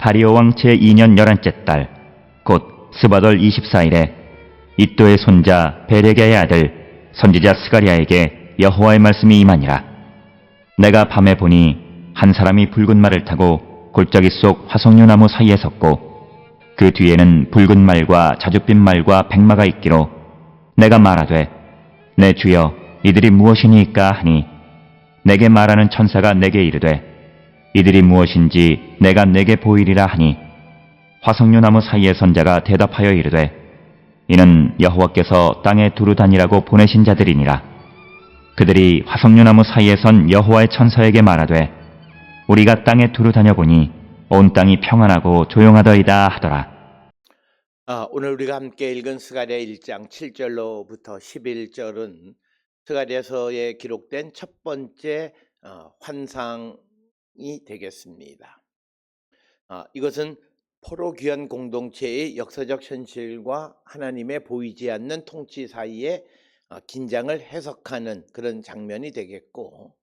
다리오 왕 제2년 11째 달, 곧 스바돌 24일에 이또의 손자 베레게의 아들 선지자 스가랴에게 여호와의 말씀이 임하니라. 내가 밤에 보니 한 사람이 붉은 말을 타고 골짜기 속 화석류 나무 사이에 섰고, 그 뒤에는 붉은 말과 자줏빛 말과 백마가 있기로, 내가 말하되 내 주여 이들이 무엇이니까 하니, 내게 말하는 천사가 내게 이르되 이들이 무엇인지 내가 내게 보이리라 하니, 화석류 나무 사이의 선자가 대답하여 이르되 이는 여호와께서 땅에 두루 다니라고 보내신 자들이니라. 그들이 화석류 나무 사이에 선 여호와의 천사에게 말하되 우리가 땅에 두루 다녀보니 온 땅이 평안하고 조용하더이다 하더라. 오늘 우리가 함께 읽은 스가랴 1장 7절로부터 11절은 스가랴서에 기록된 첫 번째 환상이 되겠습니다. 이것은 포로 귀환 공동체의 역사적 현실과 하나님의 보이지 않는 통치 사이에 긴장을 해석하는 그런 장면이 되겠고,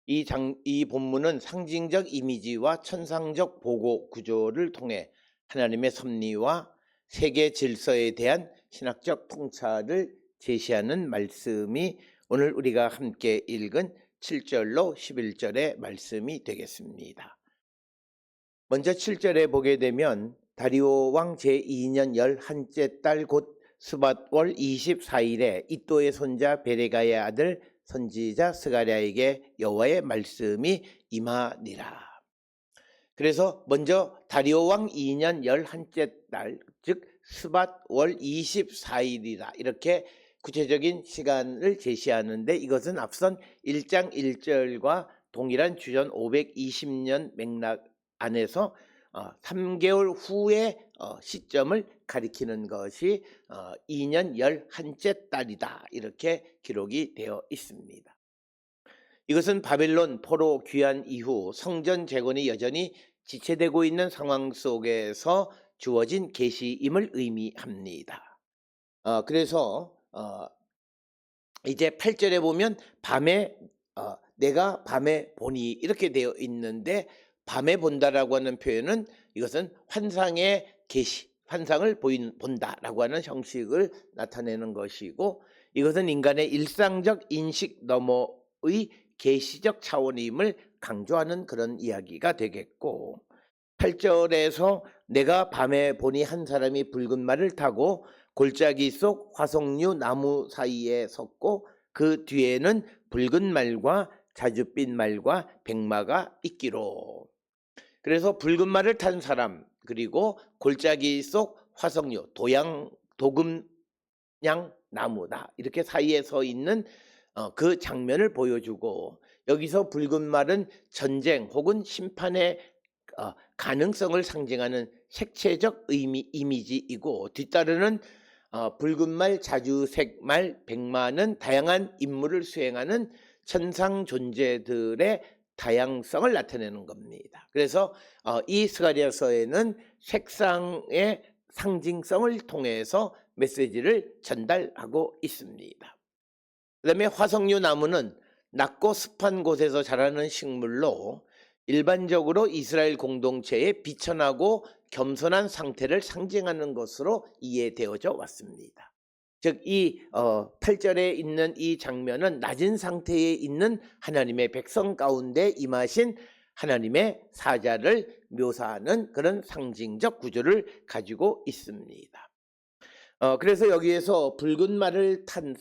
이 본문은 상징적 이미지와 천상적 보고 구조를 통해 하나님의 섭리와 세계 질서에 대한 신학적 통찰을 제시하는 말씀이 오늘 우리가 함께 읽은 7절로 11절의 말씀이 되겠습니다. 먼저 7절에 보게 되면 다리오 왕 제2년 11째 달 곧 스밧월 24일에 이또의 손자 베레가의 아들 선지자 스가랴에게 여호와의 말씀이 임하니라. 그래서 먼저 다리오 왕 2년 11째 달, 즉 스밧월 24일이라 이렇게 구체적인 시간을 제시하는데, 이것은 앞선 1장 1절과 동일한 주전 520년 맥락 안에서 3개월 후의 시점을 가리키는 것이 2년 11째 달이다 이렇게 기록이 되어 있습니다. 이것은 바벨론 포로 귀환 이후 성전 재건이 여전히 지체되고 있는 상황 속에서 주어진 계시임을 의미합니다. 그래서 이제 8절에 보면 내가 밤에 보니 이렇게 되어 있는데, 밤에 본다라고 하는 표현은 이것은 환상의 계시, 환상을 본다라고 하는 형식을 나타내는 것이고, 이것은 인간의 일상적 인식 너머의 계시적 차원임을 강조하는 그런 이야기가 되겠고, 8절에서 내가 밤에 보니 한 사람이 붉은 말을 타고 골짜기 속 화석류 나무 사이에 섰고, 그 뒤에는 붉은 말과 자줏빛 말과 백마가 있기로. 그래서 붉은 말을 탄 사람, 그리고 골짜기 속 화석류, 도금냥 나무다 이렇게 사이에 서 있는 그 장면을 보여주고, 여기서 붉은 말은 전쟁 혹은 심판의 가능성을 상징하는 색채적 이미지이고, 뒤따르는 붉은 말, 자주색 말, 백마는 다양한 임무를 수행하는 천상 존재들의 다양성을 나타내는 겁니다. 그래서 이 스가랴서에는 색상의 상징성을 통해서 메시지를 전달하고 있습니다. 그 다음에 화석류 나무는 낮고 습한 곳에서 자라는 식물로 일반적으로 이스라엘 공동체의 비천하고 겸손한 상태를 상징하는 것으로 이해되어져 왔습니다. 즉 이 8절에 있는 이 장면은 낮은 상태에 있는 하나님의 백성 가운데 임하신 하나님의 사자를 묘사하는 그런 상징적 구조를 가지고 있습니다. 그래서 여기에서 붉은 말을 탄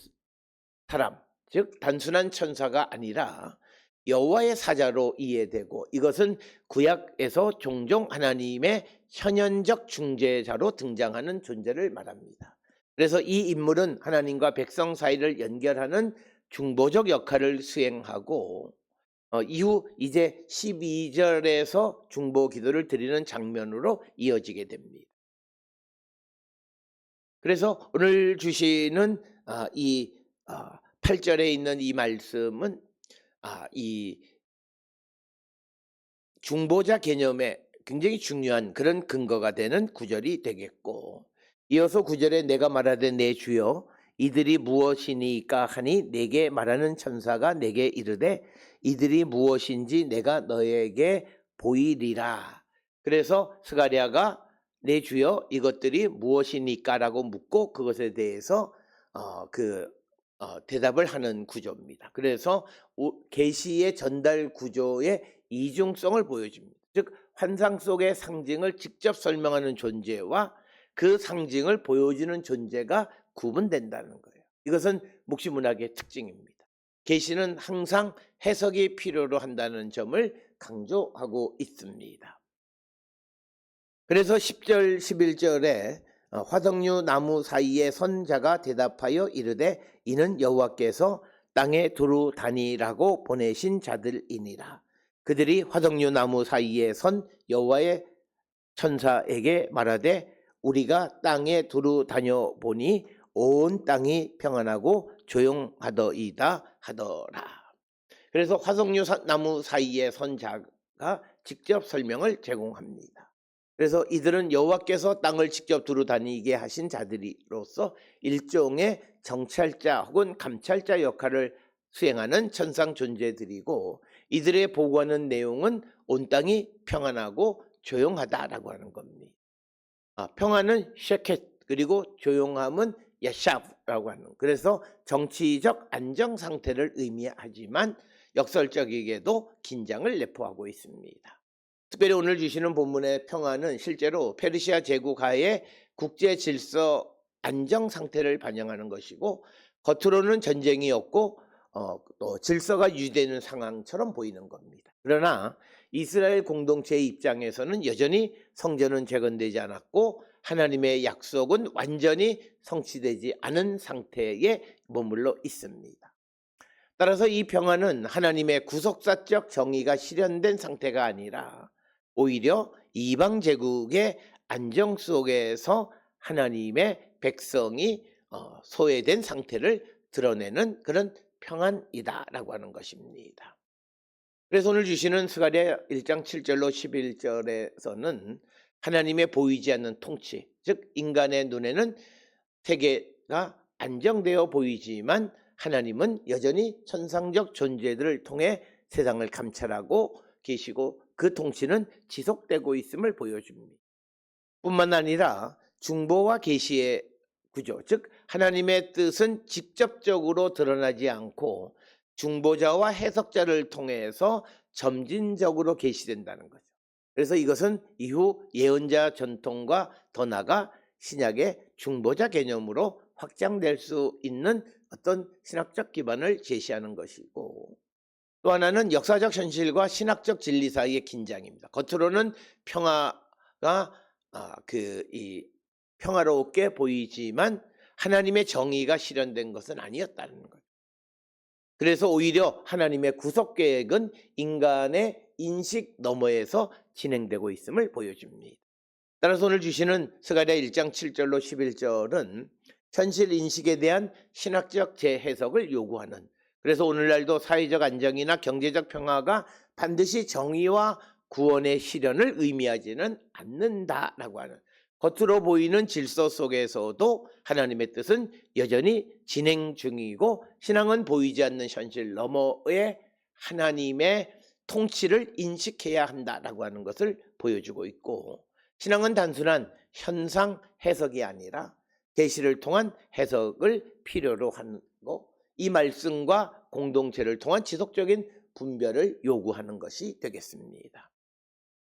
사람, 즉 단순한 천사가 아니라 여호와의 사자로 이해되고, 이것은 구약에서 종종 하나님의 현현적 중재자로 등장하는 존재를 말합니다. 그래서 이 인물은 하나님과 백성 사이를 연결하는 중보적 역할을 수행하고, 이후 이제 12절에서 중보 기도를 드리는 장면으로 이어지게 됩니다. 그래서 오늘 주시는 이 8절에 있는 이 말씀은 이 중보자 개념에 굉장히 중요한 그런 근거가 되는 구절이 되겠고, 이어서 9절에 내가 말하되 내 주여 이들이 무엇이니까 하니, 내게 말하는 천사가 내게 이르되 이들이 무엇인지 내가 너에게 보이리라. 그래서 스가랴가 내 주여 이것들이 무엇이니까라고 묻고 그것에 대해서 대답을 하는 구조입니다. 그래서 계시의 전달 구조의 이중성을 보여줍니다. 즉 환상 속의 상징을 직접 설명하는 존재와 그 상징을 보여주는 존재가 구분된다는 거예요. 이것은 묵시문학의 특징입니다. 계시는 항상 해석이 필요로 한다는 점을 강조하고 있습니다. 그래서 10절 11절에 화석류 나무 사이에 선 자가 대답하여 이르되 이는 여호와께서 땅에 두루 다니라고 보내신 자들이니라. 그들이 화석류 나무 사이에 선 여호와의 천사에게 말하되 우리가 땅에 두루 다녀보니 온 땅이 평안하고 조용하더이다 하더라. 그래서 화석류 나무 사이에 선 자가 직접 설명을 제공합니다. 그래서 이들은 여호와께서 땅을 직접 두루 다니게 하신 자들이로서 일종의 정찰자 혹은 감찰자 역할을 수행하는 천상 존재들이고 이들의 보고하는 내용은 온 땅이 평안하고 조용하다라고 하는 겁니다. 평안은 셰켓 그리고 조용함은 야샵라고 하는. 그래서 정치적 안정 상태를 의미하지만 역설적이게도 긴장을 내포하고 있습니다. 특별히 오늘 주시는 본문의 평안은 실제로 페르시아 제국 하에 국제 질서 안정 상태를 반영하는 것이고 겉으로는 전쟁이 없고 또 질서가 유지되는 상황처럼 보이는 겁니다. 그러나 이스라엘 공동체의 입장에서는 여전히 성전은 재건되지 않았고 하나님의 약속은 완전히 성취되지 않은 상태에 머물러 있습니다. 따라서 이 평안은 하나님의 구속사적 정의가 실현된 상태가 아니라 오히려 이방 제국의 안정 속에서 하나님의 백성이 소외된 상태를 드러내는 그런 평안이다라고 하는 것입니다. 그래서 오늘 주시는 스가랴 1장 7절로 11절에서는 하나님의 보이지 않는 통치, 즉 인간의 눈에는 세계가 안정되어 보이지만 하나님은 여전히 천상적 존재들을 통해 세상을 감찰하고 계시고 그 통치는 지속되고 있음을 보여줍니다. 뿐만 아니라 중보와 계시의 구조, 즉 하나님의 뜻은 직접적으로 드러나지 않고 중보자와 해석자를 통해서 점진적으로 계시된다는 거죠. 그래서 이것은 이후 예언자 전통과 더 나아가 신약의 중보자 개념으로 확장될 수 있는 어떤 신학적 기반을 제시하는 것이고 또 하나는 역사적 현실과 신학적 진리 사이의 긴장입니다. 겉으로는 평화가 평화롭게 보이지만 하나님의 정의가 실현된 것은 아니었다는 거죠. 그래서 오히려 하나님의 구속 계획은 인간의 인식 너머에서 진행되고 있음을 보여줍니다. 따라서 오늘 주시는 스가랴 1장 7절로 11절은 현실 인식에 대한 신학적 재해석을 요구하는, 그래서 오늘날도 사회적 안정이나 경제적 평화가 반드시 정의와 구원의 실현을 의미하지는 않는다라고 하는, 겉으로 보이는 질서 속에서도 하나님의 뜻은 여전히 진행 중이고 신앙은 보이지 않는 현실 너머의 하나님의 통치를 인식해야 한다라고 하는 것을 보여주고 있고, 신앙은 단순한 현상 해석이 아니라 계시를 통한 해석을 필요로 하고 이 말씀과 공동체를 통한 지속적인 분별을 요구하는 것이 되겠습니다.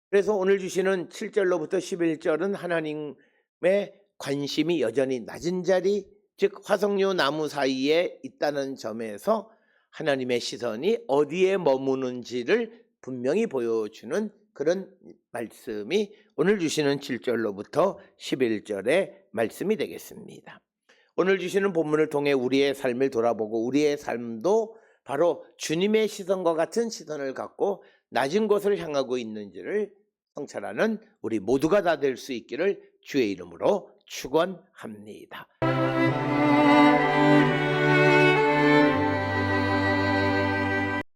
그래서 오늘 주시는 7절로부터 11절은 하나님의 관심이 여전히 낮은 자리, 즉 화석류 나무 사이에 있다는 점에서 하나님의 시선이 어디에 머무는지를 분명히 보여주는 그런 말씀이 오늘 주시는 7절로부터 11절의 말씀이 되겠습니다. 오늘 주시는 본문을 통해 우리의 삶을 돌아보고 우리의 삶도 바로 주님의 시선과 같은 시선을 갖고 낮은 곳을 향하고 있는지를 성찰하는 우리 모두가 다 될 수 있기를 주의 이름으로 축원합니다.